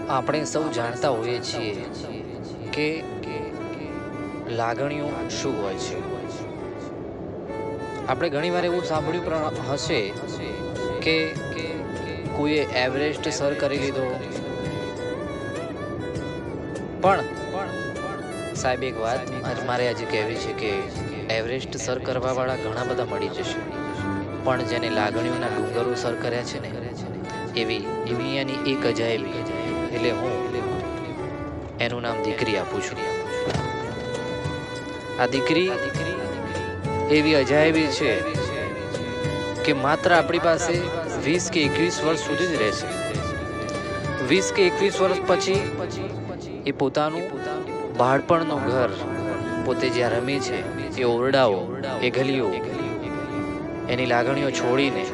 આપણે સૌ જાણતા હોઈએ છીએ કે લાગણીઓ શું હોય છે. આપણે ઘણીવાર એવું સાંભળ્યું પણ હશે કે કોઈએ એવરેસ્ટ સર કરી લીધો. પણ સાહેબ, એક વાત મારે આજે કહેવી છે કે એવરેસ્ટ સર કરવા વાળા ઘણા બધા મળી જશે, પણ જેને લાગણીઓના ડુંગરો સર કર્યા છે ને, એવી દુનિયાની એક અજાયબી, એટલે હું એનું નામ દીકરી આપું છું. આ દીકરી એવી અજાયબી છે કે માત્ર આપણી પાસે 20 કે 21 વર્ષ સુધી જ રહેશે. 20 કે 21 વર્ષ પછી એ પોતાનું બાળપણનું ઘર, પોતે જ્યાં રમી છે એ ઓરડાઓ, એ ગલીઓ, એની લાગણીઓ છોડીને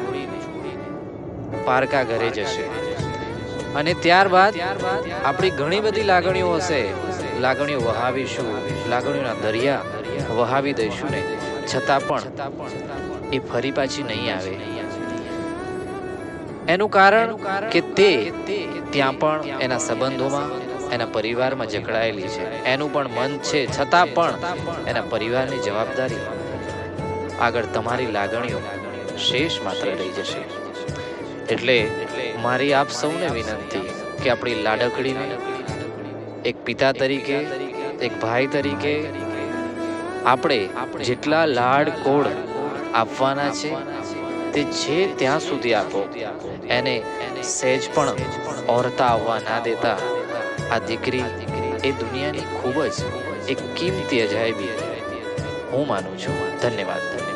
પારકા ઘરે જશે. અને ત્યારબાદ આપણી ઘણી બધી લાગણીઓ હશે, લાગણીઓ વહાવીશું, લાગણીઓના દરિયા વહાવી દઈશું ને, છતાં પણ એ ફરી પાછી નહીં આવે. એનું કારણ કે તે ત્યાં પણ એના સંબંધોમાં, એના પરિવારમાં જકડાયેલી છે. એનું પણ મન છે, છતાં પણ એના પરિવારની જવાબદારી આગળ તમારી લાગણીઓ શેષ માત્ર રહી જશે. એટલે મારી આપ સૌને વિનંતી કે આપણી લાડકડીને એક પિતા તરીકે, એક ભાઈ તરીકે આપણે જેટલા લાડ કોડ આપવાના છે તે છે ત્યાં સુધી આપો. એને સહેજ પણ ઓરતા આવવા ના દેતા. આ દીકરી એ દુનિયાની ખૂબ જ એક કિંમતી અજાયબી હું માનું છું. ધન્યવાદ.